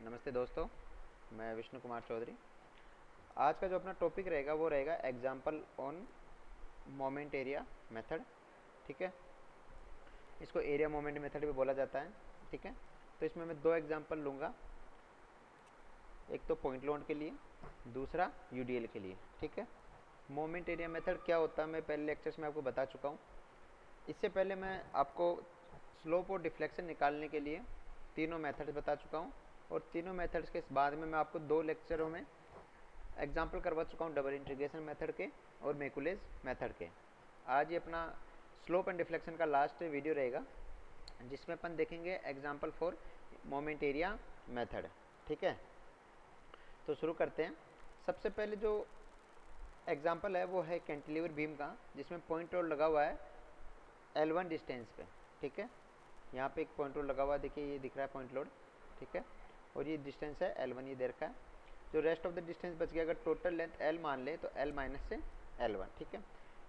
नमस्ते दोस्तों, मैं विष्णु कुमार चौधरी। आज का जो अपना टॉपिक रहेगा वो रहेगा example on moment area method. ठीक है, इसको एरिया मोमेंट मेथड भी बोला जाता है। ठीक है, तो इसमें मैं दो एग्जाम्पल लूँगा, एक तो पॉइंट लोड के लिए, दूसरा यूडीएल के लिए। ठीक है, मोमेंट एरिया मेथड क्या होता है मैं पहले लेक्चर्स में आपको बता चुका हूँ। इससे पहले मैं आपको स्लोप और डिफ्लेक्शन निकालने के लिए तीनों मेथड्स बता चुका हूँ, और तीनों मेथड्स के बाद में मैं आपको दो लेक्चरों में एग्जाम्पल करवा चुका हूँ, डबल इंटीग्रेशन मेथड के और मैकुलेज मेथड के। आज ये अपना स्लोप एंड डिफ्लेक्शन का लास्ट वीडियो रहेगा, जिसमें अपन देखेंगे example for moment area method. ठीक है, तो शुरू करते हैं। सबसे पहले जो एग्जाम्पल है वो है कैंटिलीवर बीम का, जिसमें पॉइंट रोड लगा हुआ है L1 डिस्टेंस पे। ठीक है, यहाँ पे एक पॉइंट लोड लगा हुआ है, देखिए ये दिख रहा है पॉइंट लोड। ठीक है, और ये डिस्टेंस है L1, ये दे रखा है। जो रेस्ट ऑफ द डिस्टेंस बच गया, अगर टोटल लेंथ L मान ले तो L माइनस से L1। ठीक है,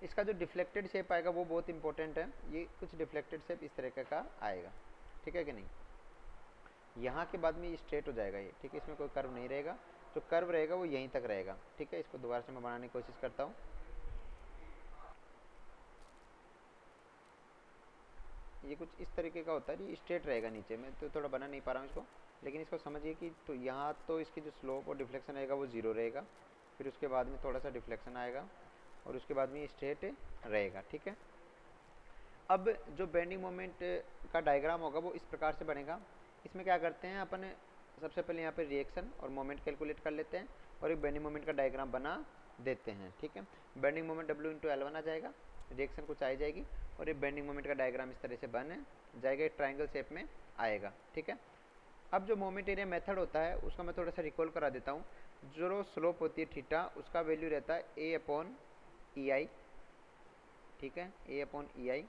इसका जो डिफ्लेक्टेड शेप आएगा वो बहुत इंपॉर्टेंट है। ये कुछ डिफ्लेक्टेड शेप इस तरीके का आएगा। ठीक है कि नहीं, यहाँ के बाद में ये स्ट्रेट हो जाएगा ये। ठीक है, इसमें कोई कर्व नहीं रहेगा, जो कर्व रहेगा वो यहीं तक रहेगा। ठीक है, इसको दोबारा से मैं बनाने की कोशिश करता हूँ। ये कुछ इस तरीके का होता है, ये स्ट्रेट रहेगा नीचे। मैं तो थोड़ा बना नहीं पा रहा हूँ इसको, लेकिन इसको समझिए कि तो यहाँ तो इसकी जो स्लोप और डिफ्लेक्शन रहेगा वो ज़ीरो रहेगा, फिर उसके बाद में थोड़ा सा डिफ्लेक्शन आएगा, और उसके बाद में ये स्ट्रेट रहेगा। ठीक है, अब जो बेंडिंग मोमेंट का डायग्राम होगा वो इस प्रकार से बनेगा। इसमें क्या करते हैं अपन, सबसे पहले यहाँ पे रिएक्शन और मोमेंट कैलकुलेट कर लेते हैं, और एक बेंडिंग मोमेंट का डायग्राम बना देते हैं। ठीक है, bending moment W into L1 आ जाएगा, रिएक्शन कुछ आई जाएगी, और ये बेंडिंग मोमेंट का डायग्राम इस तरह से बन जाएगा, एक ट्राइंगल शेप में आएगा। ठीक है, अब जो मोमेंट एरिया मेथड होता है उसका मैं थोड़ा सा रिकॉल करा देता हूँ। जो स्लोप होती है थीटा, उसका वैल्यू रहता है A अपॉन ई आई। ठीक है, A अपॉन ई आई।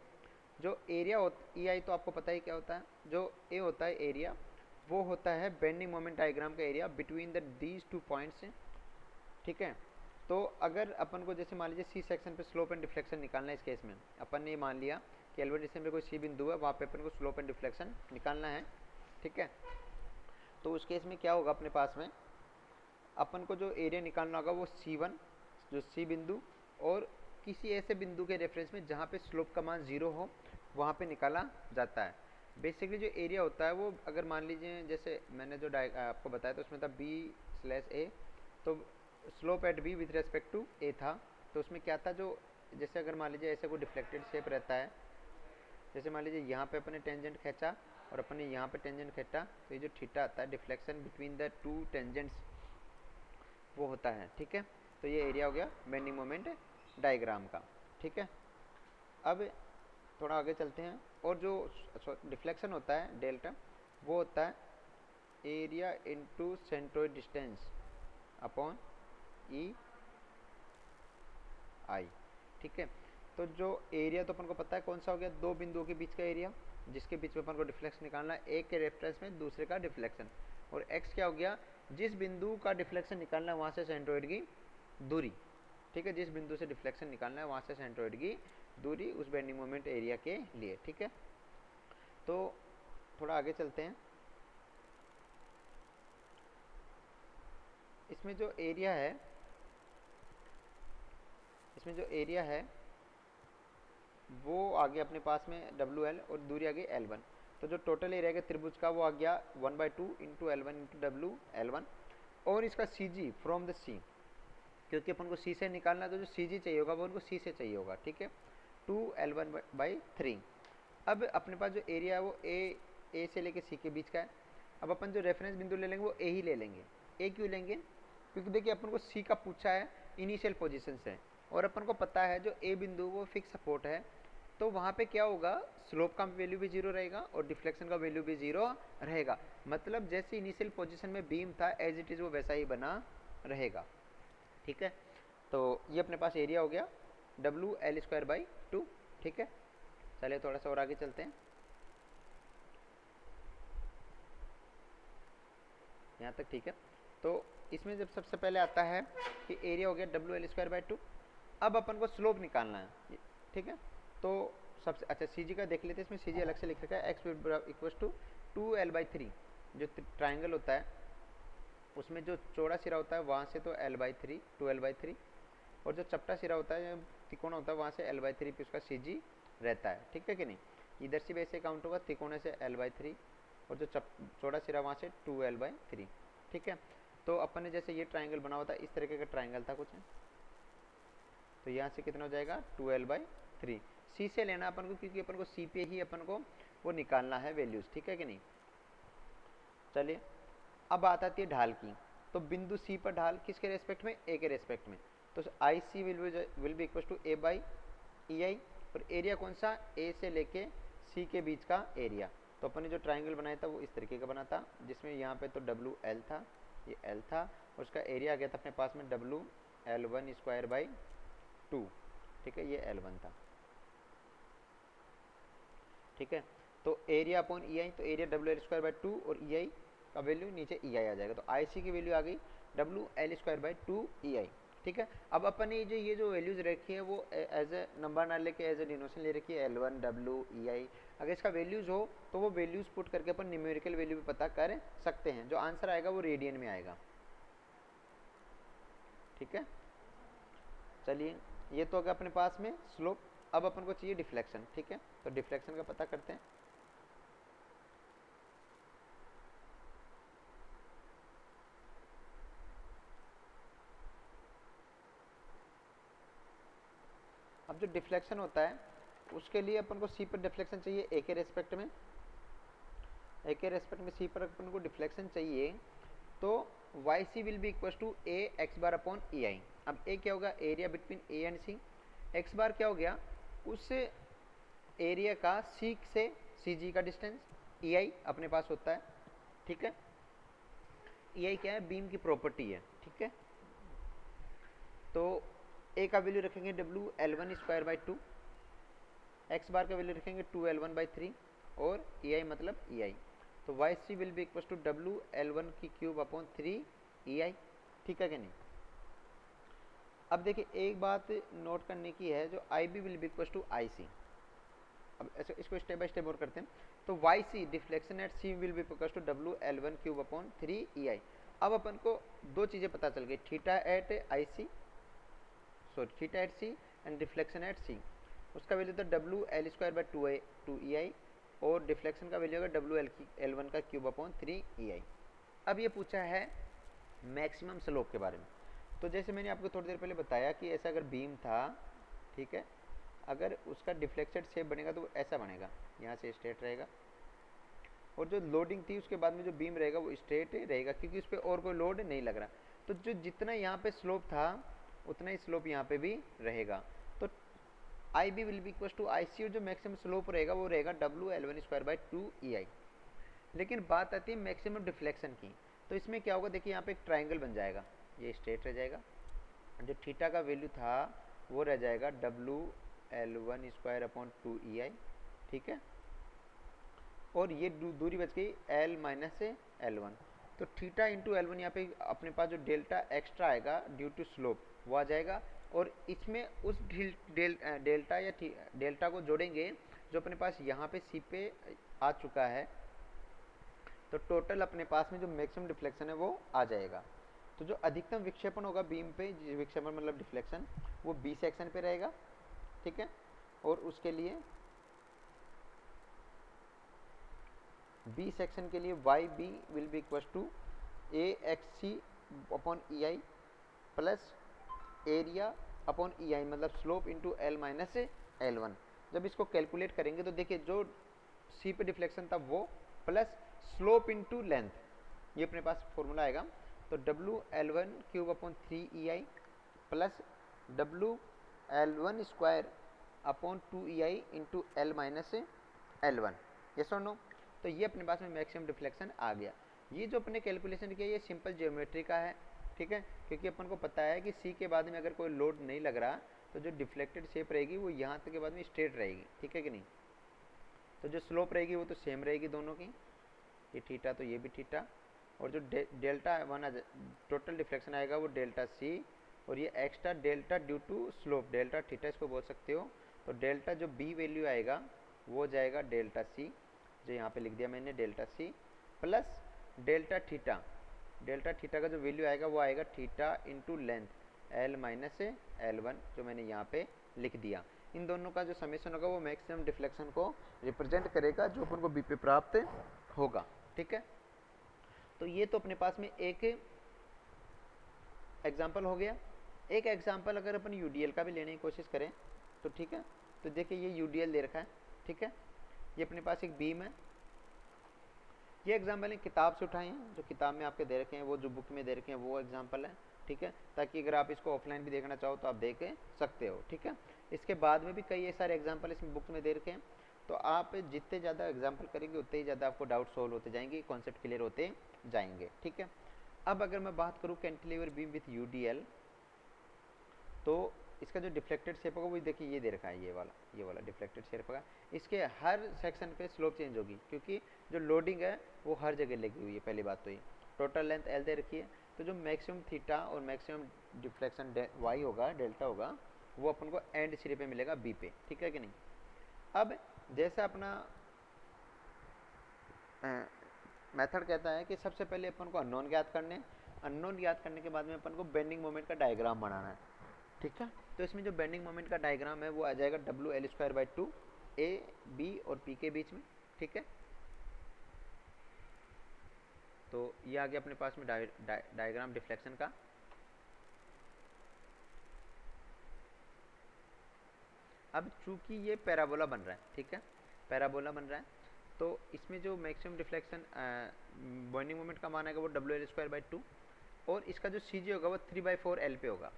जो एरिया ई आई तो आपको पता ही क्या होता है, जो ए होता है एरिया, वो होता है बेंडिंग मोमेंट डायग्राम का area between the these two points. ठीक है, तो अगर अपन को जैसे मान लीजिए सी सेक्शन पे स्लोप एंड डिफ्लेक्शन निकालना है, इस केस में अपन ने मान लिया कि L1 डिस्टेंस में कोई सी बिंदु है, वहाँ पे अपन को स्लोप एंड डिफ्लेक्शन निकालना है। ठीक है, तो उस केस में क्या होगा, अपने पास में अपन को जो एरिया निकालना होगा वो C1, जो सी बिंदु, और किसी ऐसे बिंदु के रेफरेंस में जहाँ पे स्लोप का मान 0 हो, वहाँ पे निकाला जाता है। बेसिकली जो एरिया होता है वो, अगर मान लीजिए जैसे मैंने जो आपको बताया, तो उसमें था B/A, तो slope at B with respect to A था। तो उसमें क्या था, जो जैसे अगर मान लीजिए ऐसे कोई डिफ्लेक्टेड शेप रहता है, जैसे मान लीजिए यहाँ पे अपने टेंजेंट खींचा और अपने यहाँ पे टेंजेंट खींचा, तो ये जो थीटा आता है, deflection between the two tangents, वो होता है। ठीक है, तो ये एरिया हो गया बेंडिंग मोमेंट डायग्राम का। ठीक है, अब थोड़ा आगे चलते हैं, और जो डिफ्लेक्शन होता है डेल्टा, वो होता है area into centroid distance upon E I. ठीक है, तो जो एरिया तो अपन को पता है कौन सा हो गया, दो बिंदुओं के बीच का एरिया, जिसके बीच में अपन को डिफ्लेक्शन निकालना है, एक के रेफरेंस में दूसरे का डिफ्लेक्शन। और एक्स क्या हो गया, जिस बिंदु का डिफ्लेक्शन निकालना है वहाँ से सेंट्रोइड की दूरी। ठीक है, जिस बिंदु से डिफ्लेक्शन निकालना है वहाँ से सेंट्रोइड की दूरी उस बेंडिंग मोमेंट एरिया के लिए। ठीक है, तो थोड़ा आगे चलते हैं। इसमें जो एरिया है, इसमें जो एरिया है वो आ गया अपने पास में WL, और दूरी आ गई L1। तो जो टोटल एरिया है त्रिभुज का वो आ गया 1/2 इंटू L1 इंटू WL1। और इसका CG फ्रॉम द C, क्योंकि अपन को C से निकालना है, तो जो CG चाहिए होगा वो उनको C से चाहिए होगा। ठीक है, 2L1/3। अब अपने पास जो एरिया है वो A से लेके C के बीच का है। अब अपन जो रेफरेंस बिंदु ले लेंगे वो A ही ले लेंगे। A क्यों लेंगे, क्योंकि देखिए अपन को C का पूछा है इनिशियल पोजीशन से, और अपन को पता है जो A बिंदु वो फिक्स सपोर्ट है, तो वहाँ पे क्या होगा, स्लोप का वैल्यू भी 0 रहेगा और डिफ्लेक्शन का वैल्यू भी 0 रहेगा। मतलब जैसे इनिशियल पोजीशन में बीम था एज इट इज़ वो वैसा ही बना रहेगा। ठीक है, तो ये अपने पास एरिया हो गया WL²/2। ठीक है, चलिए थोड़ा सा और आगे चलते हैं। यहाँ तक ठीक है, तो इसमें जब सबसे पहले आता है कि एरिया हो गया WL²/2। अब अपन को स्लोप निकालना है। ठीक है, तो सबसे अच्छा CG का देख लेते हैं। इसमें CG अलग से लिख रखा है, x इक्वल्स टू 2L/3। जो ट्राइंगल होता है उसमें जो चौड़ा सिरा होता है वहाँ से तो L/3 2L/3, और जो चपटा सिरा होता है तिकोण होता है वहाँ से L/3 पे उसका CG रहता है, ठीक है कि नहीं। इधर से भी ऐसे काउंट होगा, तिकोने से L/3 और जो चौड़ा सिरा वहाँ से 2L/3, ठीक है। तो अपन ने जैसे ये ट्राइंगल बना हुआ था, इस तरीके का ट्राइंगल था कुछ, तो यहाँ से कितना हो जाएगा 2L/3। सी से लेना अपन को, क्योंकि अपन को सी पे ही अपन को वो निकालना है वैल्यूज, ठीक है कि नहीं। चलिए अब बात आती है ढाल की। तो बिंदु सी पर ढाल किसके रेस्पेक्ट में, ए के रेस्पेक्ट में। तो I C will be equal to A by E I, और एरिया कौन सा, ए से लेके सी के बीच का एरिया। तो अपन ने जो ट्राइंगल बनाया था वो इस तरीके का बना था, जिसमें यहाँ पे तो डब्ल्यू एल था, ये एल था, और उसका एरिया आ गया था अपने पास में WL1² ठीक है, ये L1 था, ठीक है। तो एरिया अपॉन ई आई, तो एरिया WL²/2 और ई आई का वैल्यू नीचे ई आई आ जाएगा। तो आई सी की वैल्यू आ गई WL²/2 ई आई, ठीक है। अब अपन ने ये जो वैल्यूज रखी है वो एज ए नंबर ना लेके एज ए डिनोशन ले रखी है, L1 W ई आई। अगर इसका वैल्यूज हो तो वो वैल्यूज पुट करके अपन न्यूमेरिकल वैल्यू भी पता कर सकते हैं। जो आंसर आएगा वो रेडियन में आएगा, ठीक है। चलिए ये तो अगर अपने पास में स्लोप, अब अपन को चाहिए डिफ्लेक्शन, ठीक है। तो डिफ्लेक्शन का पता करते हैं। अब जो डिफ्लेक्शन होता है उसके लिए अपन को सी पर डिफ्लेक्शन चाहिए, ए के रेस्पेक्ट में, ए के रेस्पेक्ट में सी पर अपन को डिफ्लेक्शन चाहिए। तो Y C will be equal to A X bar upon E I. अब ए क्या होगा, area between A and C. X bar क्या हो गया, उस एरिया का सी से सी जी का डिस्टेंस। ई आई अपने पास होता है, ठीक है। ई आई क्या है, बीम की प्रॉपर्टी है, ठीक है। तो ए का वैल्यू रखेंगे WL1²/2, एक्स बार का वैल्यू रखेंगे 2L1/3, और ई आई मतलब ई आई। तो Y C will be equal to WL1³ upon 3 E I, ठीक है कि नहीं। अब देखिए एक बात नोट करने की है, जो I B will be equal to I C. अब ऐसे इसको स्टेप बाय स्टेप और करते हैं। तो Y C deflection at C will be equal to WL1³ upon 3 E I. अब अपन को दो चीज़ें पता चल गई, theta at I C, sorry theta at C and deflection at C. उसका वैल्यू था WL²/2 ई आई, और डिफ्लेक्शन का वैल्यू होगा WL1³ अपॉन 3 ई आई। अब ये पूछा है मैक्सिमम स्लोप के बारे में। तो जैसे मैंने आपको थोड़ी देर पहले बताया कि ऐसा अगर बीम था, ठीक है, अगर उसका डिफ्लेक्टेड शेप बनेगा तो वो ऐसा बनेगा, यहाँ से स्ट्रेट रहेगा, और जो लोडिंग थी उसके बाद में जो बीम रहेगा वो स्ट्रेट रहेगा, क्योंकि उस पर और कोई लोड नहीं लग रहा। तो जो जितना यहाँ पे स्लोप था उतना ही स्लोप यहाँ पे भी रहेगा। तो I B will be equal to I C, और जो मैक्सिमम स्लोप रहेगा वो रहेगा WL1²/2 ई आई। लेकिन बात आती है मैक्सिमम डिफ्लेक्शन की। तो इसमें क्या होगा, देखिए यहाँ पे एक ट्राइंगल बन जाएगा, ये स्ट्रेट रह जाएगा, जो थीटा का वैल्यू था वो रह जाएगा WL1² अपॉन 2 ई आई, ठीक है। और ये दूरी बच गई L-L1। तो थीटा इंटू L1 यहाँ पे अपने पास जो डेल्टा एक्स्ट्रा आएगा ड्यू टू स्लोप वो आ जाएगा, और इसमें उस डेल्टा या डेल्टा को जोड़ेंगे जो अपने पास यहाँ पे सी पे आ चुका है। तो टोटल अपने पास में जो मैक्सिमम डिफ्लेक्शन है वो आ जाएगा। तो जो अधिकतम विक्षेपण होगा बीम पे, विक्षेपण मतलब डिफ्लेक्शन, वो बी सेक्शन पे रहेगा, ठीक है। और उसके लिए बी सेक्शन के लिए Y B will be equal to A X C upon E I plus area upon E I, मतलब स्लोप इंटू L-L1। जब इसको कैलकुलेट करेंगे तो देखिए जो सी पे डिफ्लेक्शन था वो प्लस स्लोप इंटू लेंथ, ये अपने पास फॉर्मूला आएगा। तो WL1³ upon 3 E I plus WL1² upon 2 E I into L-L1, yes और नो। तो ये अपने पास में मैक्सिमम डिफ्लेक्शन आ गया। ये जो अपने कैलकुलेशन किया ये सिंपल ज्योमेट्री का है, ठीक है, क्योंकि अपन को पता है कि सी के बाद में अगर कोई लोड नहीं लग रहा तो जो डिफ्लेक्टेड शेप रहेगी वो यहाँ तक के बाद में स्ट्रेट रहेगी, ठीक है कि नहीं। तो जो स्लोप रहेगी वो तो सेम रहेगी दोनों की, ये थीटा तो ये भी थीटा, और जो डेल्टा वन टोटल डिफ्लेक्शन आएगा वो डेल्टा सी, और ये extra delta due to slope delta theta इसको बोल सकते हो। तो डेल्टा जो बी वैल्यू आएगा वो जाएगा डेल्टा सी, जो यहाँ पे लिख दिया मैंने delta C, plus delta theta delta theta का जो वैल्यू आएगा वो आएगा theta into length L minus L1 जो मैंने यहाँ पे लिख दिया। इन दोनों का जो समेशन होगा वो मैक्सिमम डिफ्लेक्शन को रिप्रेजेंट करेगा जो अपन को बी पे प्राप्त होगा। ठीक है, तो ये तो अपने पास में एक एग्जाम्पल हो गया। एक एग्जाम्पल अगर अपन यूडीएल का भी लेने की कोशिश करें तो ठीक है, तो देखिए ये यूडीएल दे रखा है। ठीक है, ये अपने पास एक बीम है। ये एग्जाम्पल है किताब से उठाए हैं, जो किताब में आपके दे रखे हैं, वो जो बुक में दे रखे हैं वो एग्जाम्पल है। ठीक है, ताकि अगर आप इसको ऑफलाइन भी देखना चाहो तो आप देख सकते हो। ठीक है, इसके बाद में भी कई सारे एग्जाम्पल इसमें बुक में दे रखे हैं। तो आप जितने ज़्यादा एग्जाम्पल करेंगे उतने ही ज़्यादा आपको डाउट सोल्व होते जाएंगे, कॉन्सेप्ट क्लियर होते जाएंगे। ठीक है, अब अगर मैं बात करूँ कैंटिलीवर बीम विथ यूडीएल, तो इसका जो डिफ्लेक्टेड शेप होगा वो देखिए ये दे रखा है, ये वाला डिफ्लेक्टेड शेप होगा। इसके हर सेक्शन पे स्लोप चेंज होगी क्योंकि जो लोडिंग है वो हर जगह लगी हुई है। पहली बात तो ये टोटल लेंथ एल दे रखी है, तो जो मैक्सिमम थीटा और मैक्सिमम डिफ्लेक्शन वाई होगा, डेल्टा होगा, वो अपन को एंड सिरे पे मिलेगा बी पे। ठीक है कि नहीं। अब जैसा अपना मेथड कहता है कि सबसे पहले अपन को अननोन ज्ञात करने, अननोन ज्ञात करने के बाद में अपन को बेंडिंग मोमेंट का डायग्राम बनाना है। ठीक है, तो इसमें जो बेंडिंग मोमेंट का डायग्राम है वो आ जाएगा WL²/2 ए बी और पी के बीच में। ठीक है, तो ये आ गया अपने पास में डायग्राम डिफ्लेक्शन का। अब चूंकि ये पैराबोला बन रहा है, ठीक है, पैराबोला बन रहा है, तो इसमें जो मैक्सिमम डिफ्लेक्शन बेंडिंग मोमेंट का मान आएगा वो WL²/2 और इसका जो CG होगा वो 3/4 L पे होगा।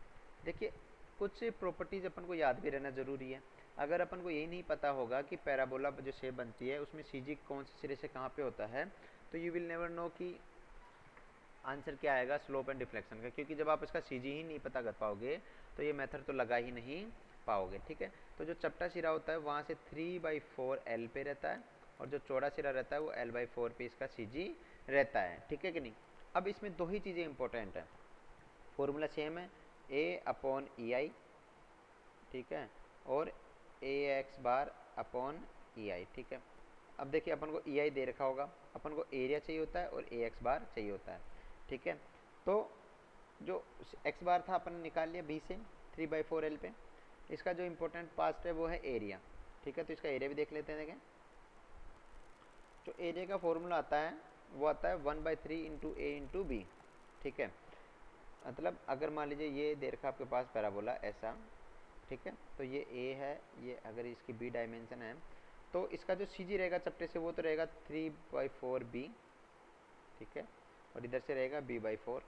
देखिए कुछ प्रॉपर्टीज़ अपन को याद भी रहना ज़रूरी है। अगर अपन को यही नहीं पता होगा कि पैराबोला जो शेप बनती है उसमें CG कौन से सिरे से कहाँ पे होता है, तो यू विल नेवर नो कि आंसर क्या आएगा स्लोप एंड डिफ्लेक्शन का, क्योंकि जब आप इसका CG ही नहीं पता कर पाओगे तो ये मेथड तो लगा ही नहीं पाओगे। ठीक है, तो जो चपटा सिरा होता है वहाँ से 3/4 L पे रहता है और जो चौड़ा सिरा रहता है वो L/4 पे इसका CG रहता है। ठीक है कि नहीं। अब इसमें दो ही चीज़ें इंपॉर्टेंट है, फॉर्मूला सेम है A/EI, ठीक है, और AX/EI। ठीक है, अब देखिए अपन को EI दे रखा होगा, अपन को एरिया चाहिए होता है और AX बार चाहिए होता है। ठीक है, तो जो x बार था अपन निकाल लिया B से 3/4 L पे। इसका जो इम्पोर्टेंट पार्ट है वो है एरिया। ठीक है, तो इसका एरिया भी देख लेते हैं। देखें जो एरिया का फॉर्मूला आता है वो आता है 1/3 इंटू A इंटू बी। ठीक है, मतलब अगर मान लीजिए ये दे रखा आपके पास पैराबोला ऐसा, ठीक है, तो ये A है, ये अगर इसकी B डायमेंशन है तो इसका जो CG रहेगा चपटे से वो तो रहेगा 3/4 B। ठीक है, और इधर से रहेगा B/4।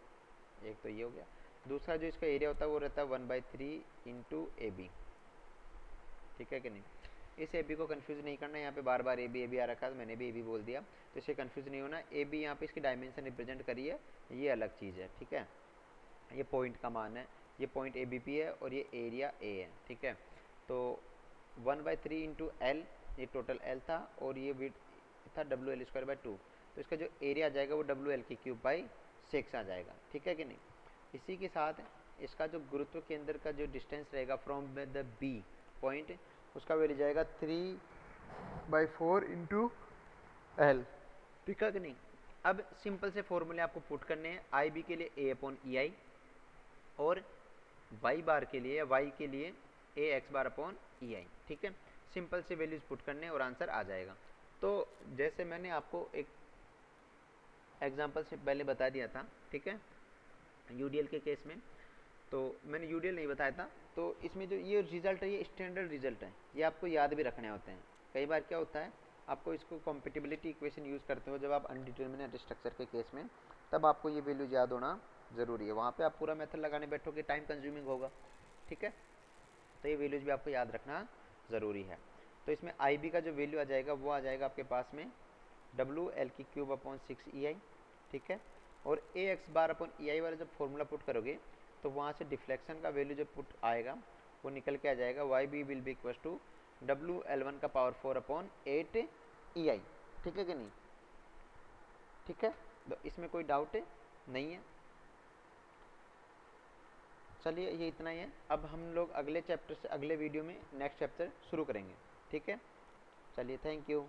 एक तो ये हो गया। दूसरा जो इसका एरिया होता है वो रहता है 1/3 इंटू AB। ठीक है कि नहीं। इस AB को कंफ्यूज नहीं करना, यहाँ पे बार बार AB आ रखा है तो मैंने भी AB बोल दिया, तो इसे कंफ्यूज नहीं होना। AB यहाँ पे इसकी डायमेंशन रिप्रेजेंट करी है, ये अलग चीज़ है। ठीक है, ये पॉइंट का मान है, ये पॉइंट ABP है और ये एरिया A है। ठीक है, तो 1/3 इंटू L ये टोटल L था और ये विड्थ था WL²/2, तो इसका जो एरिया आ जाएगा वो WL3/6 आ जाएगा। ठीक है कि नहीं। इसी के साथ इसका जो गुरुत्व केंद्र का जो डिस्टेंस रहेगा फ्रॉम द B पॉइंट, उसका वैल्यू जाएगा 3/4 इंटू L। ठीक है कि नहीं। अब सिंपल से फॉर्मूले आपको पुट करने हैं, IB के लिए A/EI और Y बार के लिए, Y के लिए AX/EI। ठीक है, सिंपल से वैल्यूज पुट करने और आंसर आ जाएगा। तो जैसे मैंने आपको एक एग्जांपल से पहले बता दिया था, ठीक है, यूडीएल के केस में, तो मैंने यूडीएल नहीं बताया था, तो इसमें जो ये रिजल्ट है ये स्टैंडर्ड रिजल्ट है, ये आपको याद भी रखने होते हैं। कई बार क्या होता है आपको इसको कॉम्पिटिबिलिटी इक्वेशन यूज़ करते हो जब आप अनडिटर्मिनेट स्ट्रक्चर के केस में, तब आपको ये वैल्यूज याद होना ज़रूरी है। वहाँ पे आप पूरा मेथड लगाने बैठोगे टाइम कंज्यूमिंग होगा। ठीक है, तो ये वैल्यूज भी आपको याद रखना ज़रूरी है। तो इसमें IB का जो वैल्यू आ जाएगा वो आ जाएगा आपके पास में WL3/6EI। ठीक है, और AX/EI वाला जब फॉर्मूला पुट करोगे तो वहाँ से डिफ्लेक्शन का वैल्यू जो पुट आएगा वो निकल के आ जाएगा YB will be equal to WL1/4/8EI। ठीक है कि नहीं। ठीक है, तो इसमें कोई डाउट नहीं है। चलिए ये इतना ही है। अब हम लोग अगले चैप्टर से, अगले वीडियो में नेक्स्ट चैप्टर शुरू करेंगे। ठीक है, चलिए थैंक यू।